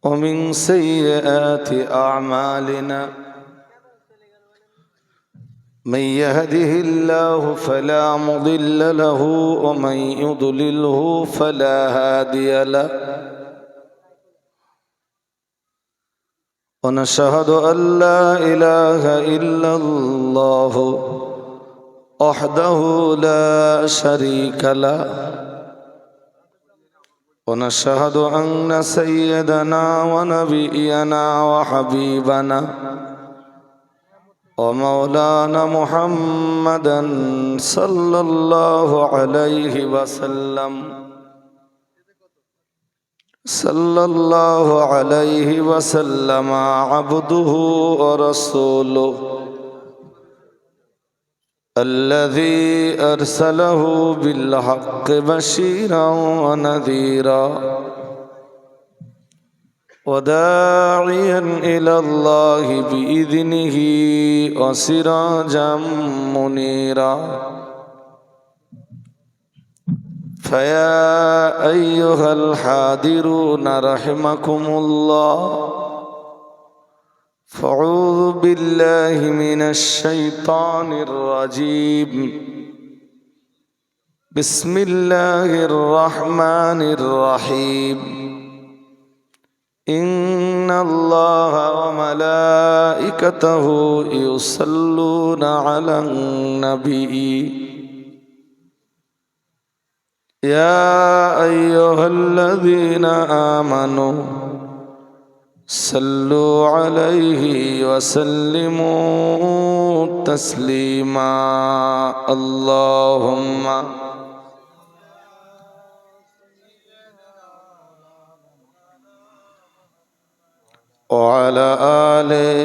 ومن سيئات أعمالنا من يهده الله فلا مضل له ومن يضلله فلا هادي له ونشهد أن لا إله إلا الله وحده لا شريك له ونشهد أن سيدنا ونبينا وحبيبنا ومولانا محمدا صلى الله عليه وسلم عبده ورسوله الذي أرسله بالحق بشيرا ونذيرا وداعيا إلى الله بإذنه وسراجا منيرا فيا أيها الحاضرون رحمكم الله فأعوذ بالله من الشيطان الرجيم بسم الله الرحمن الرحيم إن الله وملائكته يصلون على النبي يا أيها الذين آمنوا صلوا عليه وسلموا تسليما اللهم وعلى آله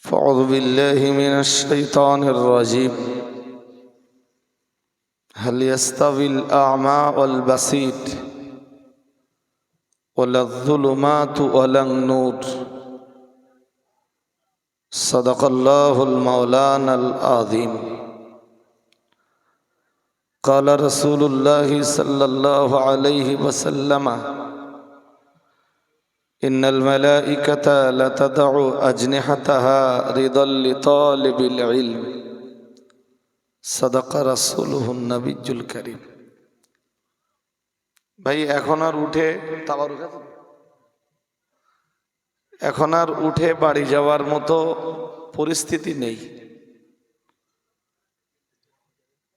فأعوذ بالله من الشيطان الرجيم هل يستوي الأعمى والبصير ولا الظلمات ولا النور صدق الله المولانا العظيم قال رسول الله صلى الله عليه وسلم إن الملائكة لتضع أجنحتها رضا لطالب العلم صدق رسوله النبي الكريم ভাই এখন আর উঠে বাড়ি যাওয়ার মতো পরিস্থিতি নেই।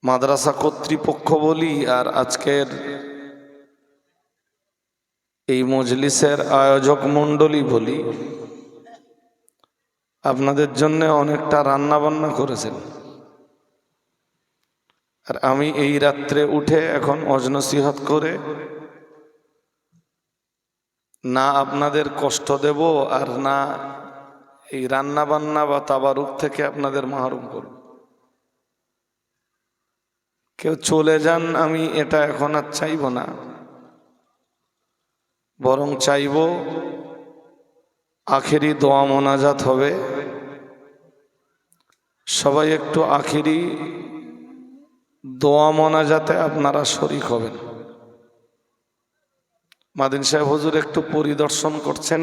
মাদ্রাসা কর্তৃপক্ষ বলি আর আজকের এই মজলিসের আয়োজক মণ্ডলী বলি, আপনাদের জন্য অনেকটা রান্না বান্না করেছেন। আর আমি এই রাত্রে উঠে এখন অজনসিহত করে না আপনাদের কষ্ট দেব আর না এই রান্না বান্না বা তাবারুক থেকে আপনাদের মাহরুম করব। কেউ চলে যান, আমি এটা এখন আর চাইব না, বরং চাইব আখেরি দোয়া মোনাজাত হবে। সবাই একটু আখেরি দোয়া মোনাজাতে আপনারা শরীক হবেন। মাদিন সাহেব হুজুর একটু পরিদর্শন করছেন,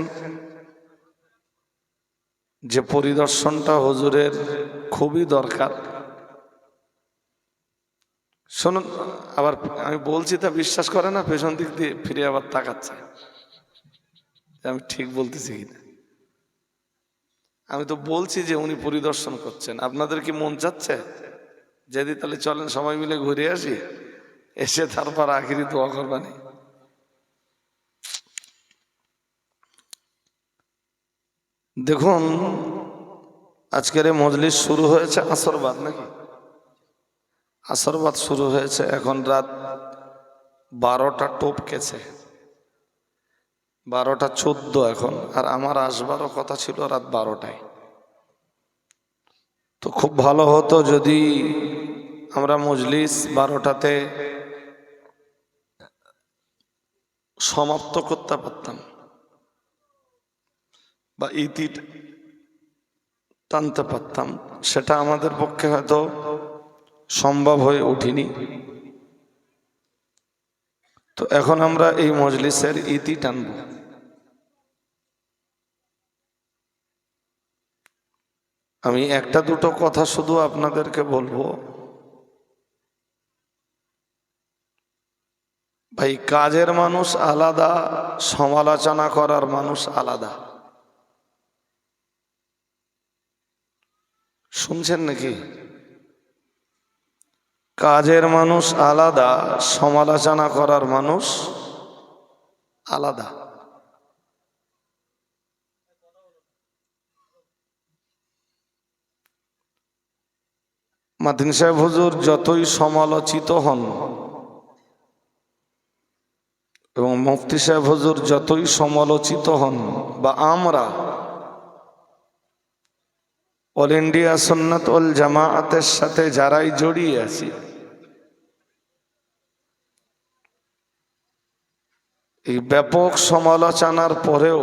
যে পরিদর্শনটা হুজুরের খুবই দরকার। শুনুন, আবার আমি বলছি তা বিশ্বাস করে না, পেছন দিক দিয়ে ফিরে আবার তাকাচ্ছে আমি ঠিক বলতেছি কিনা। আমি তো বলছি যে উনি পরিদর্শন করছেন, আপনাদের কি মন চাচ্ছে যদি তাহলে চলেন সবাই মিলে ঘুরে আসি, এসে তারপর আখিরি দোয়া করবানি। দেখুন, আজকের এই মজলিস শুরু হয়েছে আসরবাদ, নাকি আসরবাদ শুরু হয়েছে, এখন রাত 12টা টপকেছে, 12টা 14 এখন। আর আমার আসবারও কথা ছিল রাত 12টায়। তো খুব ভালো হতো যদি আমরা মজলিস 12টাতে সমাপ্ত করতে পারতাম বা ইতি টানতে পারতাম। সেটা আমাদের পক্ষে হয়তো সম্ভব হয়ে ওঠেনি। তো এখন আমরা এই মজলিসের ইতি টানব। আমি একটা দুটো কথা শুধু আপনাদেরকে বলবো। ভাই, কাজের মানুষ আলাদা, সমালোচনা করার মানুষ আলাদা। শুনছেন নাকি? কাজের মানুষ আলাদা, সমালোচনা করার মানুষ আলাদা। মাতিন সাহেব হুজুর যতই সমালোচিত হন এবং মুফতি সাহেব হুজুর যতই সমালোচিত হন, বা আমরা অল ইন্ডিয়া সুন্নাত ওয়াল জামাআতের সাথে যারাই জড়িয়ে আছি, এই ব্যাপক সমালোচনার পরেও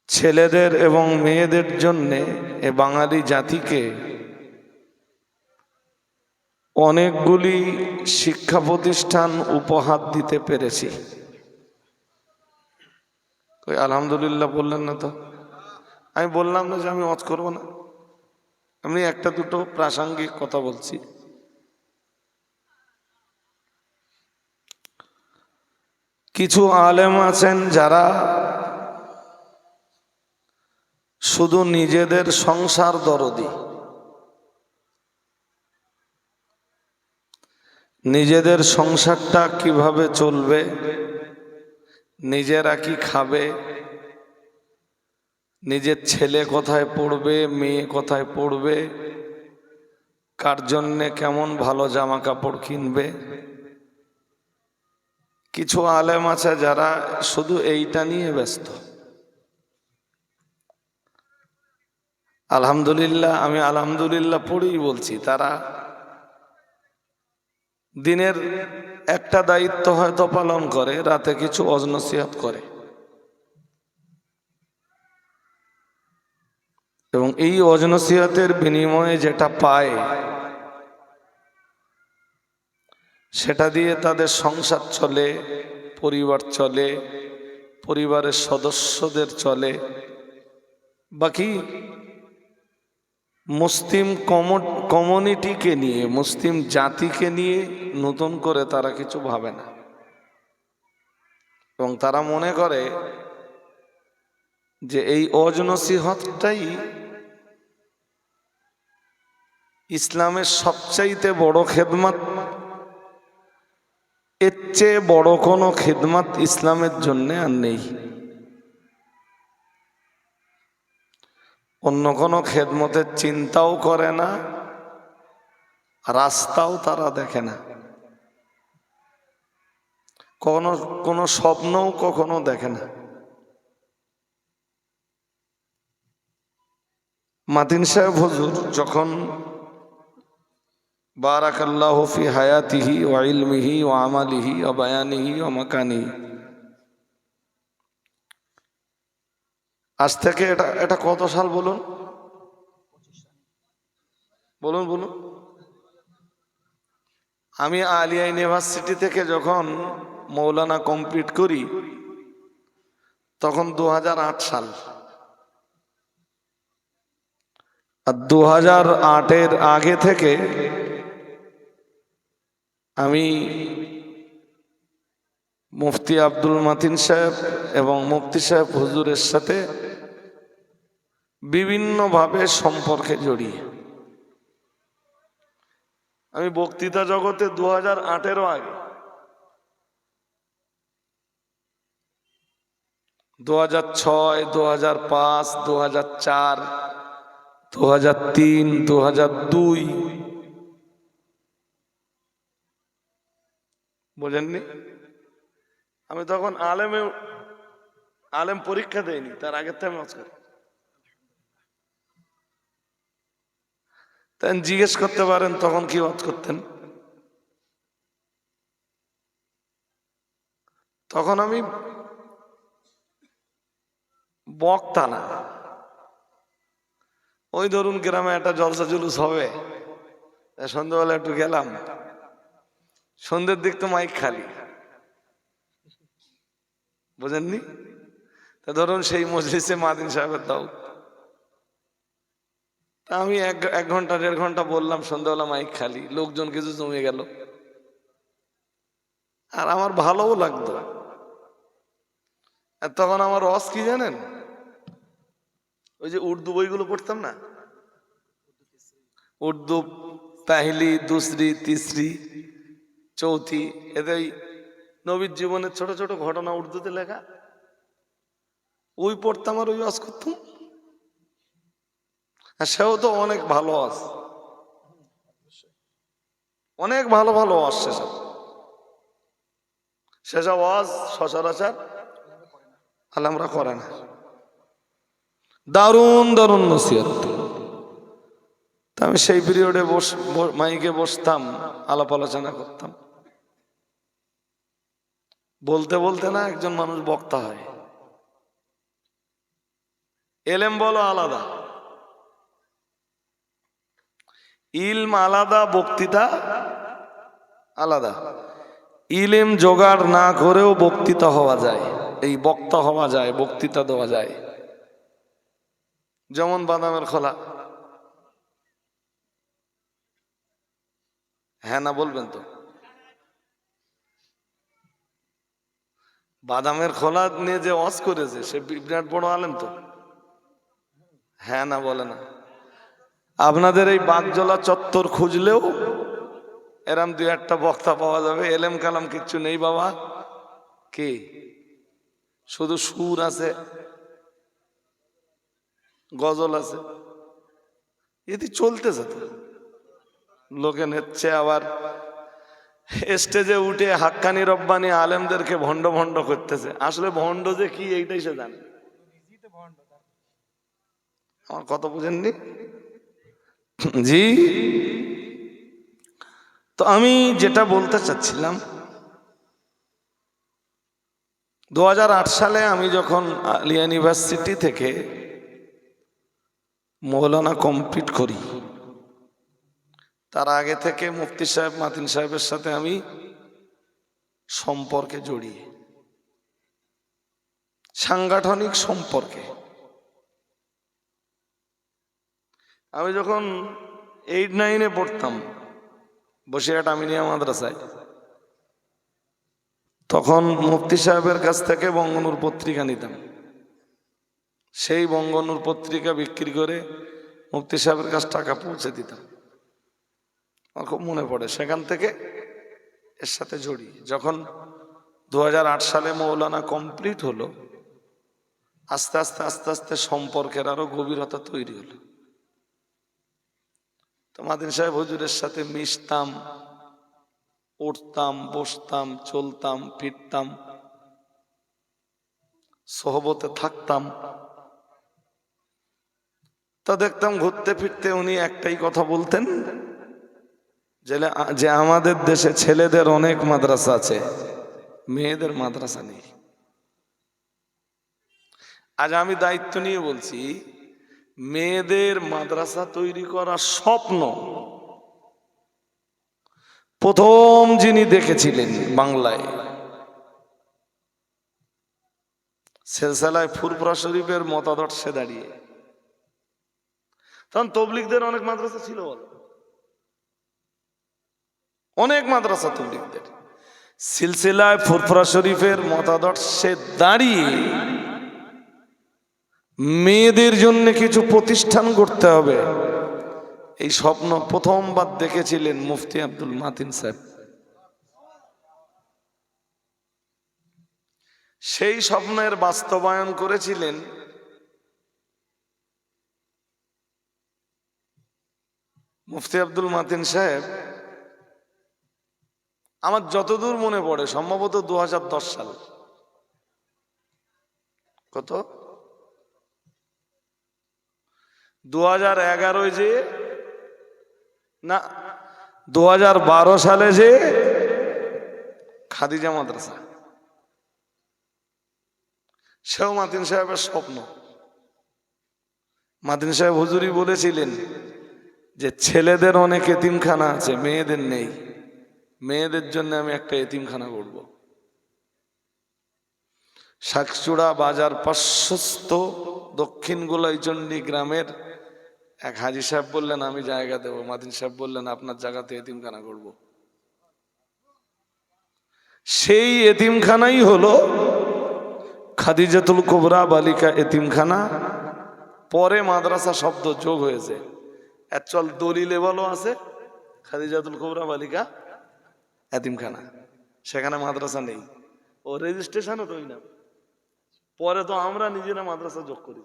ছেলেদের এবং মেয়েদের জন্যে এ বাঙালি জাতিকে অনেকগুলি শিক্ষা প্রতিষ্ঠান উপহার দিতে পেরেছি। আলহামদুলিল্লাহ বললেন না তো? আমি বললাম না যে আমি ওয়াজ করব না, আমি একটা দুটো প্রাসঙ্গিক কথা বলছি। কিছু আলেম আছেন যারা শুধু নিজেদের সংসার দরদি, নিজেদের সংসারটা কিভাবে চলবে, নিজেরা কি খাবে, নিজের ছেলে কোথায় পড়বে, মেয়ে কোথায় পড়বে, কার জন্যে কেমন ভালো জামা কাপড় কিনবে। কিছু আলেম আছে যারা শুধু এইটা নিয়ে ব্যস্ত। আলহামদুলিল্লাহ, আমি আলহামদুলিল্লাহ পড়েই বলছি, তারা দিনের একটা দায়িত্ব হয়তো পালন করে, রাতে কিছু ওয়াজ নসিহত করে, এবং এই ওয়াজ নসিহতের বিনিময়ে যেটা পায় সেটা দিয়ে তাদের সংসার চলে, পরিবার চলে, পরিবারের সদস্যদের চলে। বাকি মুসলিম কমিউনিটিকে নিয়ে, মুসলিম জাতিকে নিয়ে নতুন করে তারা কিছু ভাবে না, এবং তারা মনে করে যে এই ওয়াজ নসিহতটাই ইসলামের সবচাইতে বড় খেদমত। এর চেয়ে বড় কোনো খেদমত ইসলামের জন্য আর নেই। অন্য কোনো খেদমতের চিন্তাও করে না, রাস্তাও তারা দেখে না, কখনো কোনো স্বপ্নও কখনো দেখে না। মাতিন সাহেব হুজুর যখন বারাকাল্লাহু ফি হায়াতিহি ওয়া ইলমিহি ওয়া আমালিহি ওয়া বায়ানিহি ওয়া মাকানিহি, আজ থেকে এটা কত সাল বলুন, বলুন বলুন। আমি আলিয়া ইউনিভার্সিটি থেকে যখন মৌলানা কমপ্লিট করি তখন 2008 সাল। আর 2008-এর আগে থেকে আমি মুফতি আব্দুল মাতিন সাহেব এবং মুফতি সাহেব হুজুরের সাথে বিভিন্নভাবে সম্পর্কে জড়িয়ে। আমি বক্তৃতা জগতে 2008-এরও আগে, 2006, 2005, 2004, 2003, 2002, বোঝেননি? আমি তখন আলেম পরীক্ষা দেয়নি, তার আগের থেকে আমি ওয়াজ করি। তাই জিজ্ঞেস করতে পারেন তখন কি ওয়াজ করতেন। তখন আমি বক্তা না, ওই ধরুন গ্রামে একটা জলসা জুলুস হবে, সন্ধ্যাবেলা একটু গেলাম, সন্ধ্যের দিক তো মাইক খালি, বুঝেননি? তা ধরুন সেই মজলিসে মাদিন সাহেবের দাওয়াত, তা আমি এক ঘন্টা 1.5 ঘন্টা বললাম, সন্ধ্যাবেলা মাইক খালি, লোকজন কিছু জমে গেল, আর আমার ভালোও লাগতো। আর তখন আমার রস কি জানেন, ওই যে উর্দু বইগুলো পড়তাম না, উর্দু পেহলি, দুসরি, তিসরি, চৌথি, এতে নবীর জীবনের ছোট ছোট ঘটনা উর্দুতে লেখা, ওই পড়তাম আর ওই ওয়াজ করতাম। আর সেও তো অনেক ভালো ওয়াজ, অনেক ভালো ভালো ওয়াজ, সেসব ওয়াজ সচরাচর আলেমরা করে না। দারুণ দারুণ নসিহত। তা আমি সেই পিরিয়ডে মাইকে বসতাম, আলাপ আলোচনা করতাম। বলতে বলতে না একজন মানুষ বক্তা হয়। এলেম বলো আলাদা, ইলম আলাদা, বক্তৃতা আলাদা। ইলম জোগাড় না করেও বক্তৃতা হওয়া যায়, এই বক্তা হওয়া যায়, বক্তৃতা দেওয়া যায়। যেমন বাদামের খোলা, হ্যাঁ না বলবেন তো? বাদামের খোলা নিয়ে যে ওয়াজ করেছে সে বিরাট বড় আলেম তো, হ্যাঁ না বলে না? আপনাদের এই বাগজলা চত্বর খুঁজলেও এরম 2-1টা বক্তা পাওয়া যাবে, এলেম কালাম কিচ্ছু নেই বাবা, কি শুধু সুর আছে, গজল আছে, এটি চলতেছে তো। লোকে নেচ্ছে, আবার স্টেজে উঠে হাক্কানি রব্বানি আলেমদেরকে ভণ্ড ভণ্ড করতেছে। আসলে ভণ্ড যে কি এইটাই সে জানে। আমার কথা বুঝেননি? জি, তো আমি যেটা বলতে চাচ্ছিলাম, 2008 সালে আমি যখন আলিয়া ইউনিভার্সিটি থেকে মৌলানা কমপ্লিট করি, তার আগে থেকে মুফতি সাহেব মাতিন সাহেবের সাথে আমি সম্পর্কে জড়িয়ে, সাংগঠনিক সম্পর্কে। আমি যখন 8-9-এ পড়তাম বসিরহাট আমিনিয়া মাদ্রাসায়, তখন মুফতি সাহেবের কাছ থেকে বঙ্গনূর পত্রিকা নিতাম। সেই বঙ্গনূর পত্রিকা বিক্রি করে মুফতি সাহেবের কাছে টাকা পৌঁছে দিতাম। আমার খুব মনে পড়ে, সেখান থেকে এর সাথে জড়িয়ে। যখন 2008 সালে মৌলানা কমপ্লিট হলো, আস্তে আস্তে আস্তে আস্তে সম্পর্কের আরো গভীরতা তৈরি হলো। তো মাদিন সাহেব হুজুরের সাথে মিশতাম, উঠতাম, বসতাম, চলতাম, ফিরতাম, সোহবতে থাকতাম। তা দেখতাম ঘুরতে ফিরতে উনি একটাই কথা বলতেন, যে আমাদের দেশে ছেলেদের অনেক মাদ্রাসা আছে, মেয়েদের মাদ্রাসা নেই। আজ আমি দায়িত্ব নিয়ে বলছি, মেয়েদের মাদ্রাসা তৈরি করার স্বপ্ন প্রথম যিনি দেখেছিলেন বাংলায়, সিলসিলায়ে ফুরফুরা শরীফের মতাদর্শে দাঁড়িয়ে। তখন তবলিগদের অনেক মাদ্রাসা ছিল, অনেক মাদ্রাসা তবলিগদের। সিলসিলায়ে ফুরফুরা শরীফের মতাদর্শে দাঁড়িয়ে মেয়েদের জন্য কিছু প্রতিষ্ঠান করতে হবে, এই স্বপ্ন প্রথমবার দেখেছিলেন মুফতি আব্দুল মাতিন সাহেব। সেই স্বপ্নের বাস্তবায়ন করেছিলেন মুফতি আব্দুল মাতিন সাহেব। আমার যতদূর মনে পড়ে সম্ভবত 2010 সাল, কত 2011 যে না 2012 সালে যে খাদিজা মাদ্রাসা, সেও মাতিন সাহেবের স্বপ্ন। মাতিন সাহেব হুজুরি বলেছিলেন যে ছেলেদের অনেক এতিমখানা আছে, মেয়েদের নেই। মেয়েদের জন্য আমি একটা এতিমখানা করব। শাকচুড়া বাজার পার্শ্বস্থ দক্ষিণ গোলাইচন্ডী গ্রামের এক হাজী সাহেব বললেন আমি জায়গা দেব। মাদিন সাহেব বললেন আপনার জায়গাতে এতিমখানা করব। সেই এতিমখানাই হলো খাদিজাতুল কুবরা বালিকা এতিমখানা। পরে মাদ্রাসা শব্দ যোগ হয়েছে। অ্যাকচুয়াল দলিলে বলো আছে খাদিজাতুল কুবরা বালিকা এতিমখানা, সেখানে মাদ্রাসা নেই। ও রেজিস্ট্রেশনও তো না, পরে তো আমরা নিজেরা মাদ্রাসা যোগ করি।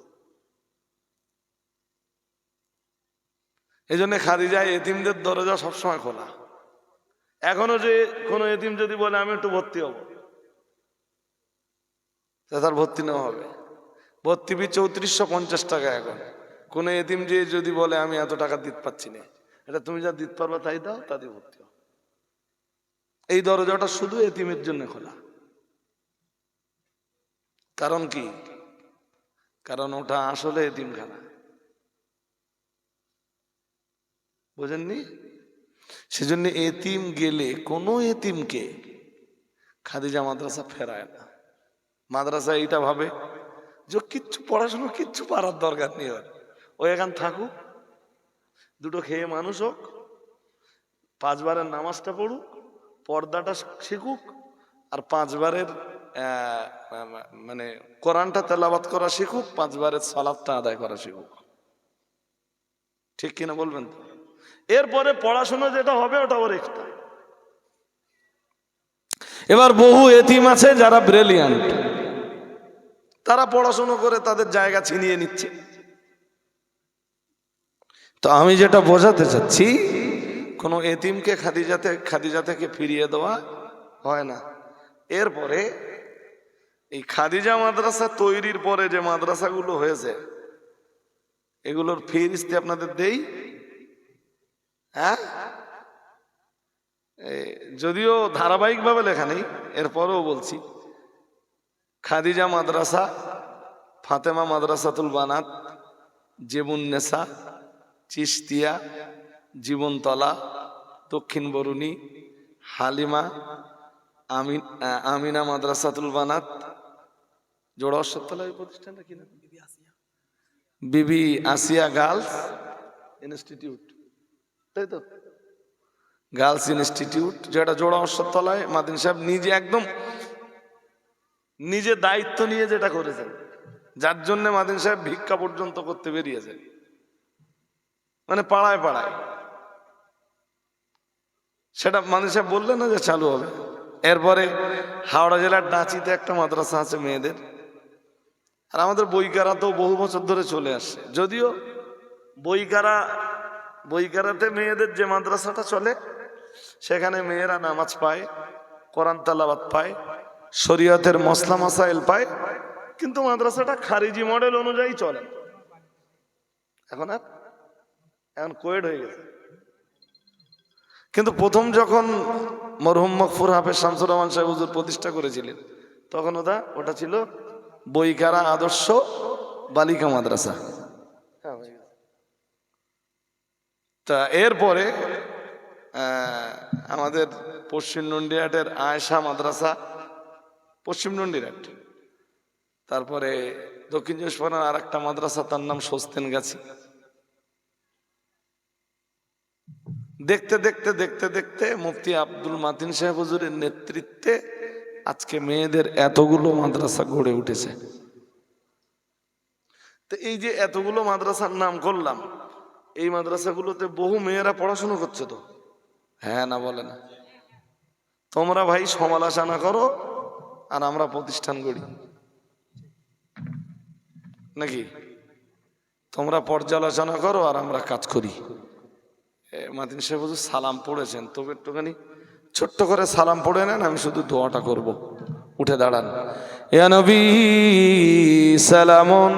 এই জন্য খাদিজায় এতিমদের দরজা সবসময় খোলা। এখনো যে কোনো এতিম যদি বলে আমি একটু ভর্তি হব, তার ভর্তি নেওয়া হবে। ভর্তি ফি 3450 টাকা এখন। কোনো এতিম যে যদি বলে আমি এত টাকা দিতে পারছি না, এটা তুমি যা দিতে পারবা তাই দাও, তাদের ভর্তি হও। এই দরজাটা শুধু এতিমের জন্য খোলা। কারণ কি? কারণ ওটা আসলে এতিমখানা, বুঝেননি? সেজন্য এতিম গেলে কোনো এতিমকে খাদিজা মাদ্রাসা ফেরায় না। মাদ্রাসা এইটা ভাবে যে কিচ্ছু পড়াশোনা কিচ্ছু পারার দরকার নেই, ও এখান থাকুক, দুটো খেয়ে মানুষ হোক, 5 বারের নামাজটা পড়ুক, পর্দাটা শিখুক, আর 5 বারের মানে কোরআনটা তেলাওয়াত করা শিখুক, 5 বারের সালাতটা আদায় করা শিখুক। ঠিক কিনা বলবেন তো? এরপরে পড়াশোনা যেটা হবে ওটা ওর এক্সট্রা। এবার বহু এতিম আছে যারা ব্রিলিয়ান্ট, তারা পড়াশোনা করে তাদের জায়গা ছিনিয়ে নিচ্ছে। তো আমি যেটা বোঝাতে চাচ্ছি, কোনো এতিমকে খাদিজা থেকে ফিরিয়ে দেওয়া হয় না। এরপরে এই খাদিজা মাদ্রাসা তৈরির পরে যে মাদ্রাসাগুলো হয়েছে, এগুলোর ফিরিস্তি আপনাদের দেই। হ্যাঁ, যদিও ধারাবাহিকভাবে লেখা নেই, এরপরেও বলছি। খাদিজা মাদ্রাসা, ফাতেমা মাদ্রাসাতুল বানাত, জেবুন্নেসা, চিশতিয়া, জীবনতলা, দক্ষিণ বরুণী, হালিমা, আমিনা মাদ্রাসাতুল বানাত, জোড়া অশ্বতলা এই প্রতিষ্ঠানটা কি নাম? বিবি আসিয়া গার্লস ইনস্টিটিউট, তাই তো? গার্লস ইনস্টিটিউট, যেটা জোড়া অশ্বতলায় মাদিন সাহেব নিজে একদম নিজে দায়িত্ব নিয়ে যেটা করেছেন, যার জন্য মাদিন সাহেব ভিক্ষা পর্যন্ত করতে বেরিয়েছেন, মানে পাড়ায় পাড়ায়। সেটা মাদিন সাহেব বললেন না যে চালু হবে। এরপরে হাওড়া জেলার ডাঁচিতে একটা মাদ্রাসা আছে মেয়েদের, আর আমাদের বইকারা তো বহু বছর ধরে চলে আসছে। যদিও বইকারাতে মেয়েদের যে মাদ্রাসাটা চলে, সেখানে মেয়েরা নামাজ পায়, কোরআন তেলাওয়াত পায়, শরীয়তের মসলা মাসাইল পায়, কিন্তু মাদ্রাসাটা খারিজি মডেল অনুযায়ী চলে। এখন কোয়েড হয়ে গেছে। কিন্তু প্রথম যখন মরহুম মকফুর হাফেজ শামসুর রহমান সাহেব হুজুর প্রতিষ্ঠা করেছিলেন, তখন ওটা ছিল বইকারা আদর্শ বালিকা মাদ্রাসা। তা এরপরে আমাদের পশ্চিম নন্ডিহাটের আয়েশা মাদ্রাসা, পশ্চিম নন্ডিহাট। তারপরে দক্ষিণ চব্বিশ পরগনার আর একটা মাদ্রাসা, তার নাম স্বস্তেন গাছি। দেখতে দেখতে দেখতে দেখতে মুফতি আব্দুল মাতিন সাহেব হুজুরের নেতৃত্বে আজকে মেয়েদের এতগুলো মাদ্রাসা গড়ে উঠেছে। তো এই যে এতগুলো মাদ্রাসার নাম করলাম, এই মাদ্রাসাগুলোতে বহু মেয়েরা পড়াশোনা করছে তো? হ্যাঁ না বলে না? তোমরা ভাই সমালোচনা করো আর আমরা প্রতিষ্ঠান গড়ি নাকি? তোমরা পর্যালোচনা করো আর আমরা কাজ করি। মাতিন সাহেব হুজুর সালাম পড়েছেন, তবে একটুখানি ছোট্ট করে সালাম পড়ে নেন, আমি শুধু দোয়াটা করব। উঠে দাঁড়ান। ইয়া নবী সালামুন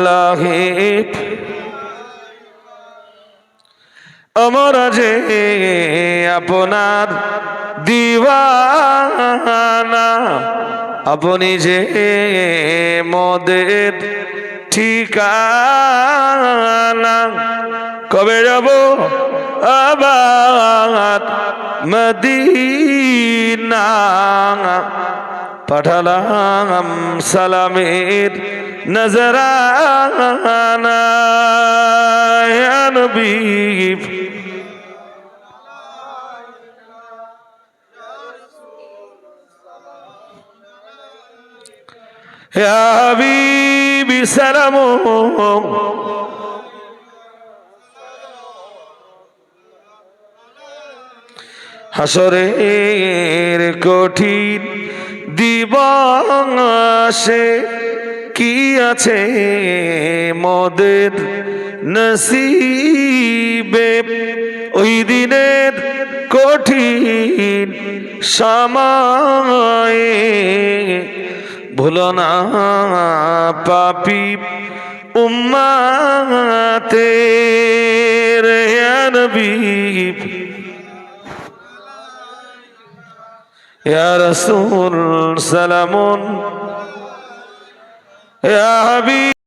সালাওয়াতুল্লাহি আমরা যে আপনার দিওয়ানা, আপনি যে মোদের ঠিকানা। কবে যাব আবার মদিনা, পাঠালাম সালামের নজরানা। ইয়া নবী ইয়া হাবিবি সালাম, হাসরের কঠিন দিবসে কি আছে মোদের নসিবে। ওই দিনের কঠিন সময়ে ভুলো না পাপী উম্মতের। ইয়া নবী ইয়া রাসূল সালামুন, ইয়া হাবিব